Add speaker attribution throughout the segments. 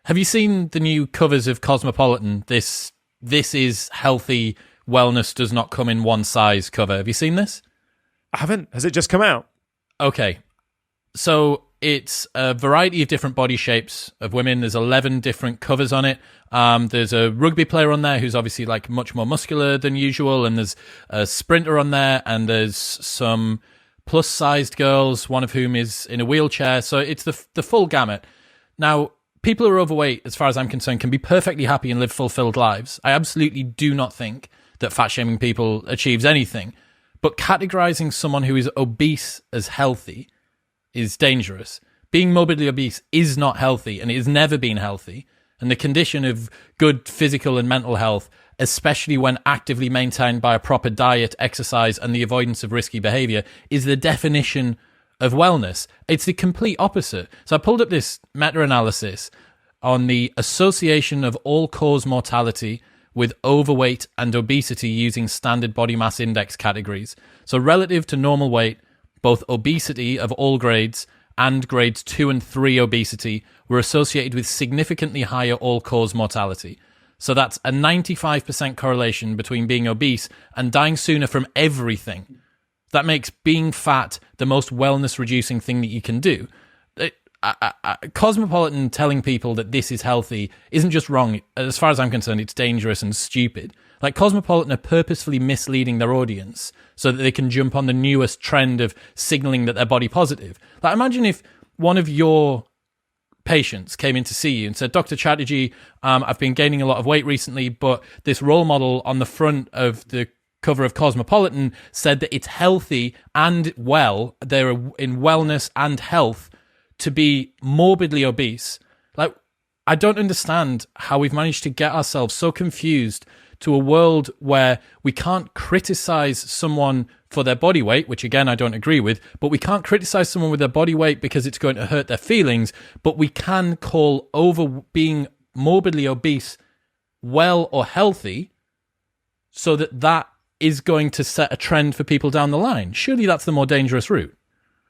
Speaker 1: Have you seen the new covers of Cosmopolitan? This is healthy, wellness does not come in one size cover. Have you seen this?
Speaker 2: I haven't. Has it just come out?
Speaker 1: Okay. So it's a variety of different body shapes of women. There's 11 different covers on it. There's a rugby player on there who's obviously like much more muscular than usual. And there's a sprinter on there. And there's some plus-sized girls, one of whom is in a wheelchair. So it's the full gamut. Now, people who are overweight, as far as I'm concerned, can be perfectly happy and live fulfilled lives. I absolutely do not think that fat-shaming people achieves anything. But categorizing someone who is obese as healthy is dangerous. Being morbidly obese is not healthy, and it has never been healthy. And the condition of good physical and mental health, especially when actively maintained by a proper diet, exercise, and the avoidance of risky behavior, is the definition of wellness. It's the complete opposite. So I pulled up this meta-analysis on the association of all-cause mortality with overweight and obesity using standard body mass index categories. So relative to normal weight, both obesity of all grades and grades 2 and 3 obesity were associated with significantly higher all-cause mortality. So that's a 95% correlation between being obese and dying sooner from everything. That makes being fat the most wellness-reducing thing that you can do. Cosmopolitan telling people that this is healthy isn't just wrong. As far as I'm concerned, it's dangerous and stupid. Like, Cosmopolitan are purposefully misleading their audience so that they can jump on the newest trend of signaling that they're body positive. Like, imagine if one of your patients came in to see you and said, Dr. Chatterjee, I've been gaining a lot of weight recently, but this role model on the front of the cover of Cosmopolitan said that it's healthy and well, they're in wellness and health, to be morbidly obese. Like, I don't understand how we've managed to get ourselves so confused to a world where we can't criticize someone for their body weight, which again, I don't agree with, but we can't criticize someone with their body weight because it's going to hurt their feelings, but we can call over being morbidly obese well or healthy so that is going to set a trend for people down the line. Surely that's the more dangerous route.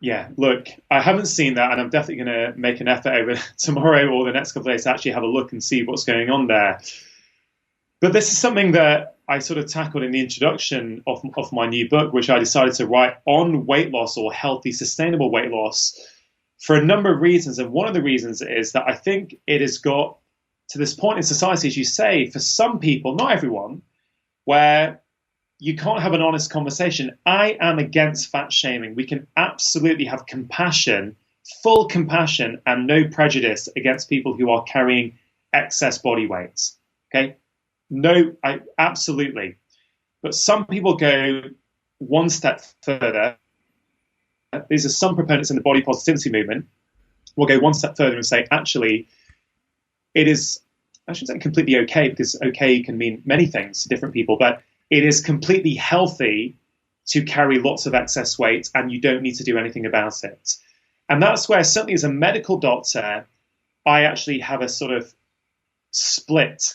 Speaker 3: Yeah, look, I haven't seen that, and I'm definitely going to make an effort over tomorrow or the next couple of days to actually have a look and see what's going on there. But this is something that I sort of tackled in the introduction of my new book, which I decided to write on weight loss or healthy, sustainable weight loss for a number of reasons. And one of the reasons is that I think it has got to this point in society, as you say, for some people, not everyone, where you can't have an honest conversation. I am against fat shaming. We can absolutely have compassion, full compassion, and no prejudice against people who are carrying excess body weight. Okay? No, absolutely. But some people go one step further. These are some proponents in the body positivity movement will go one step further and say, actually, it is, I shouldn't say completely okay, because okay can mean many things to different people, but it is completely healthy to carry lots of excess weight and you don't need to do anything about it. And that's where, certainly as a medical doctor, I actually have a sort of split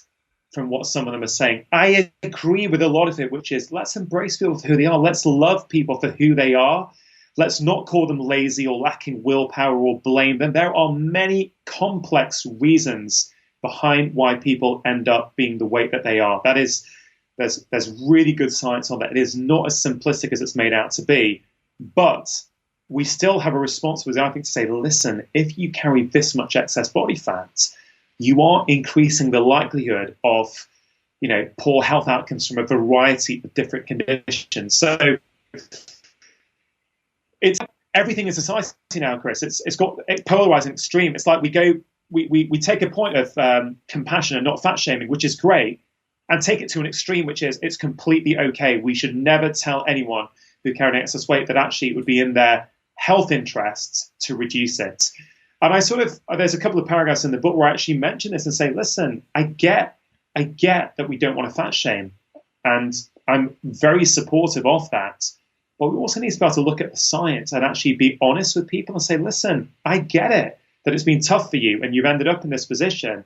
Speaker 3: from what some of them are saying. I agree with a lot of it, which is let's embrace people for who they are. Let's love people for who they are. Let's not call them lazy or lacking willpower or blame them. There are many complex reasons behind why people end up being the weight that they are. That is, there's really good science on that. It is not as simplistic as it's made out to be, but we still have a responsibility, I think, to say, listen, if you carry this much excess body fat, you are increasing the likelihood of, poor health outcomes from a variety of different conditions. So it's everything in society now, Chris. It's got polarizing extreme. It's like we take a point of compassion and not fat shaming, which is great, and take it to an extreme, which is it's completely okay. We should never tell anyone who carry excess weight that actually it would be in their health interests to reduce it. And there's a couple of paragraphs in the book where I actually mention this and say, listen, I get that we don't want to fat shame. And I'm very supportive of that. But we also need to be able to look at the science and actually be honest with people and say, listen, I get it, that it's been tough for you and you've ended up in this position.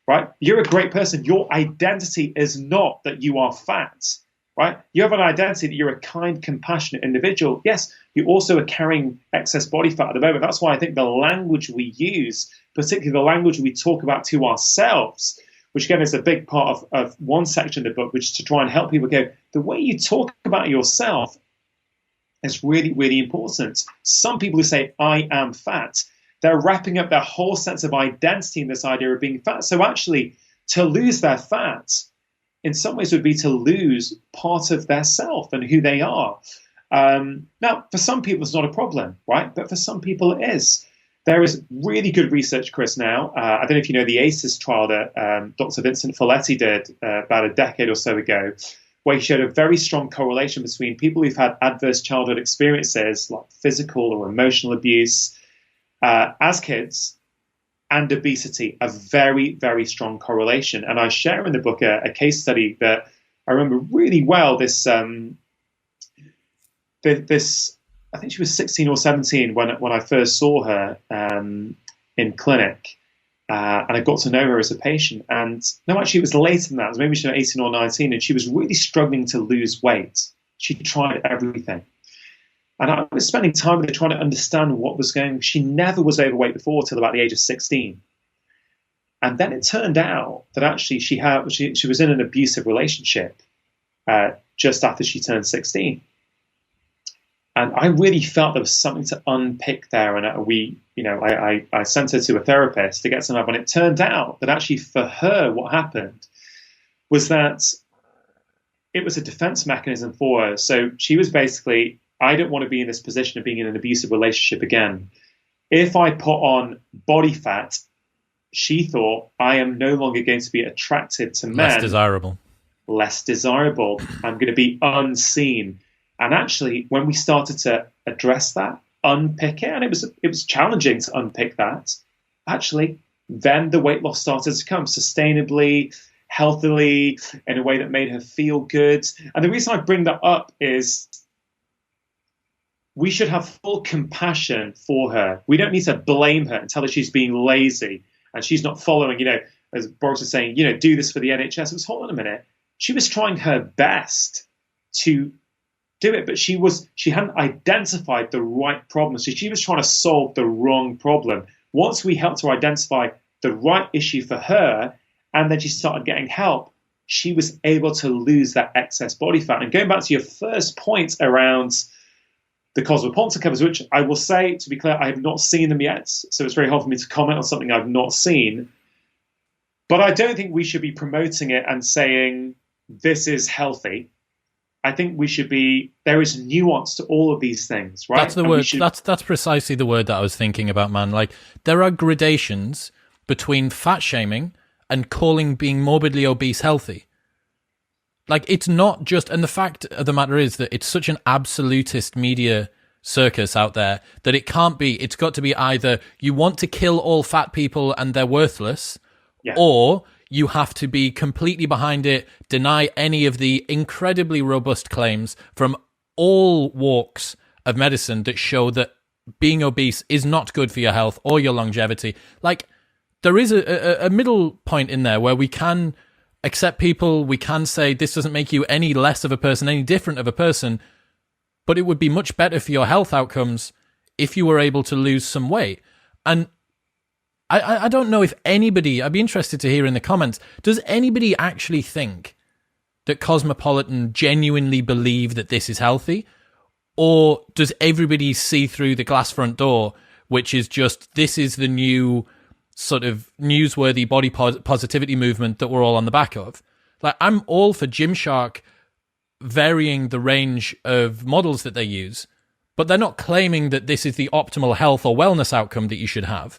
Speaker 3: Right? You're a great person. Your identity is not that you are fat. right? You have an identity that you're a kind, compassionate individual. Yes, you also are carrying excess body fat at the moment. That's why I think the language we use, particularly the language we talk about to ourselves, which again is a big part of one section of the book, which is to try and help people go, the way you talk about yourself is really, really important. Some people who say, I am fat, they're wrapping up their whole sense of identity in this idea of being fat. So actually, to lose their fat, in some ways, would be to lose part of their self and who they are. Now, for some people, it's not a problem, right? But for some people, it is. There is really good research, Chris, now. I don't know if you know the ACEs trial that Dr. Vincent Folletti did about a decade or so ago, where he showed a very strong correlation between people who've had adverse childhood experiences like physical or emotional abuse as kids and obesity, a very, very strong correlation. And I share in the book a case study that I remember really well. This I think she was 16 or 17 when I first saw her in clinic. And I got to know her as a patient. And no, actually, it was later than that. It was maybe she was 18 or 19, and she was really struggling to lose weight. She tried everything. And I was spending time with her trying to understand what was going on. She never was overweight before till about the age of 16. And then it turned out that actually she was in an abusive relationship just after she turned 16. And I really felt there was something to unpick there. And I sent her to a therapist to get some help. And it turned out that actually for her, what happened was that it was a defense mechanism for her. So she was basically, I don't want to be in this position of being in an abusive relationship again. If I put on body fat, she thought, I am no longer going to be attractive to men. Less desirable. I'm going to be unseen. And actually, when we started to address that, unpick it, and it was challenging to unpick that, actually, then the weight loss started to come sustainably, healthily, in a way that made her feel good. And the reason I bring that up is we should have full compassion for her. We don't need to blame her and tell her she's being lazy and she's not following, as Boris was saying, do this for the NHS. It was, hold on a minute. She was trying her best to do it, but she hadn't identified the right problem. So she was trying to solve the wrong problem. Once we helped her identify the right issue for her, and then she started getting help, she was able to lose that excess body fat. And going back to your first point around the Cosmopolitan covers, which I will say, to be clear, I have not seen them yet. So it's very hard for me to comment on something I've not seen. But I don't think we should be promoting it and saying, this is healthy. I think we should be, there is nuance to all of these things, right?
Speaker 1: That's the word. That's precisely the word that I was thinking about, man. Like, there are gradations between fat shaming and calling being morbidly obese healthy. Like, it's not just, and the fact of the matter is that it's such an absolutist media circus out there that it can't be, it's got to be either you want to kill all fat people and they're worthless, or you have to be completely behind it, deny any of the incredibly robust claims from all walks of medicine that show that being obese is not good for your health or your longevity. Like, there is a middle point in there where we can accept people, we can say this doesn't make you any less of a person, any different of a person, but it would be much better for your health outcomes if you were able to lose some weight. And I don't know if anybody, I'd be interested to hear in the comments, does anybody actually think that Cosmopolitan genuinely believe that this is healthy? Or does everybody see through the glass front door, which is just, this is the new sort of newsworthy body positivity movement that we're all on the back of? Like, I'm all for Gymshark varying the range of models that they use, but they're not claiming that this is the optimal health or wellness outcome that you should have.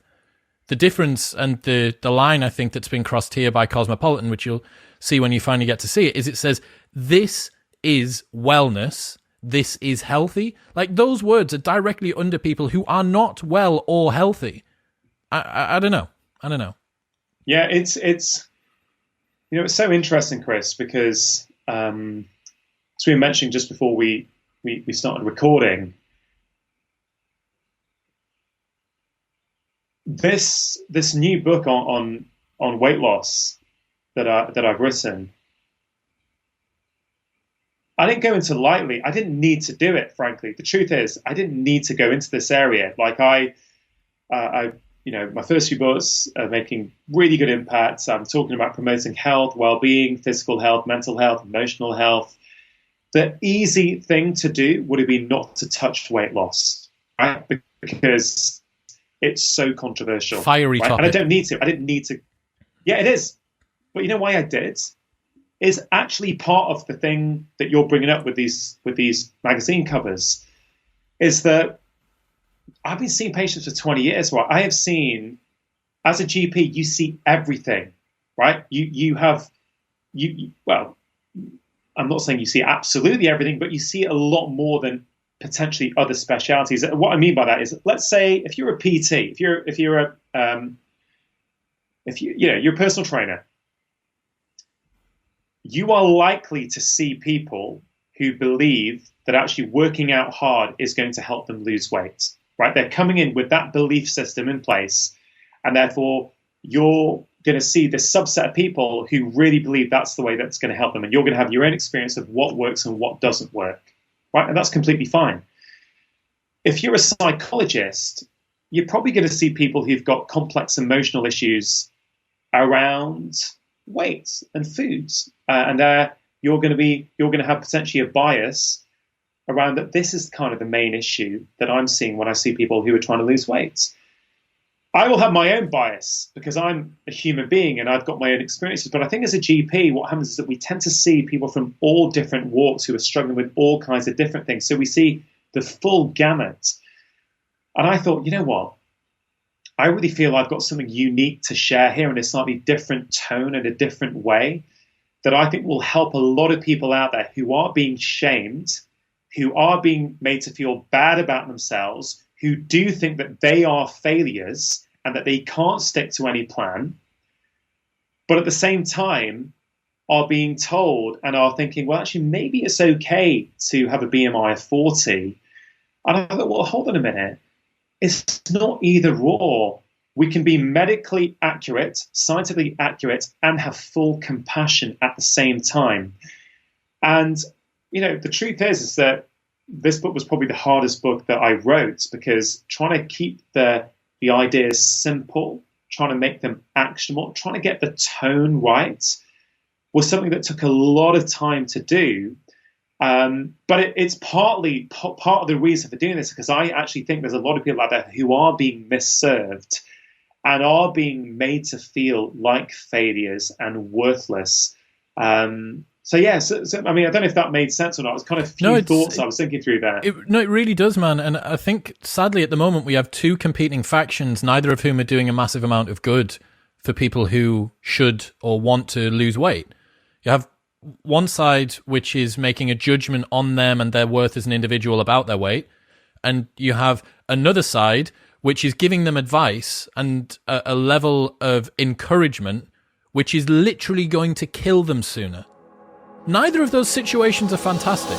Speaker 1: The difference and the line, I think, that's been crossed here by Cosmopolitan, which you'll see when you finally get to see it, is it says, this is wellness, this is healthy. Like, those words are directly under people who are not well or healthy. I don't know.
Speaker 3: Yeah, it's it's so interesting, Chris, because as we were mentioning just before we started recording, this new book on weight loss that I've written, I didn't go into lightly. I didn't need to do it, frankly. The truth is, I didn't need to go into this area. Like my first few books are making really good impacts. I'm talking about promoting health, well-being, physical health, mental health, emotional health. The easy thing to do would have been not to touch weight loss, right? Because it's so controversial.
Speaker 1: Fiery
Speaker 3: right?
Speaker 1: topic.
Speaker 3: And I don't need to. I didn't need to. Yeah, it is. But you know why I did? Is actually part of the thing that you're bringing up with these magazine covers, is that I've been seeing patients for 20 years. Right? I have seen, as a GP, you see everything, right? Well, I'm not saying you see absolutely everything, but you see a lot more than potentially other specialties. What I mean by that is, let's say if you're a PT, if you're a personal trainer, you are likely to see people who believe that actually working out hard is going to help them lose weight, right? They're coming in with that belief system in place, and therefore you're going to see this subset of people who really believe that's the way that's going to help them, and you're going to have your own experience of what works and what doesn't work, right? And that's completely fine. If you're a psychologist, you're probably going to see people who've got complex emotional issues around weight and foods, and you're going to have potentially a bias around that. This is kind of the main issue that I'm seeing when I see people who are trying to lose weight. I will have my own bias because I'm a human being and I've got my own experiences. But I think as a GP, what happens is that we tend to see people from all different walks who are struggling with all kinds of different things. So we see the full gamut. And I thought, you know what? I really feel I've got something unique to share here in a slightly different tone and a different way that I think will help a lot of people out there who are being shamed, who are being made to feel bad about themselves, who do think that they are failures and that they can't stick to any plan, but at the same time are being told and are thinking, well, actually, maybe it's okay to have a BMI of 40. And I thought, well, hold on a minute. It's not either or. We can be medically accurate, scientifically accurate, and have full compassion at the same time. And, the truth is that this book was probably the hardest book that I wrote, because trying to keep the ideas simple, trying to make them actionable, trying to get the tone right was something that took a lot of time to do. But it's partly part of the reason for doing this, because I actually think there's a lot of people out there who are being misserved and are being made to feel like failures and worthless. I mean, I don't know if that made sense or not. It's kind of thoughts I was thinking through there.
Speaker 1: It really does, man. And I think, sadly, at the moment, we have two competing factions, neither of whom are doing a massive amount of good for people who should or want to lose weight. You have one side which is making a judgment on them and their worth as an individual about their weight, and you have another side which is giving them advice and a level of encouragement which is literally going to kill them sooner. Neither of those situations are fantastic.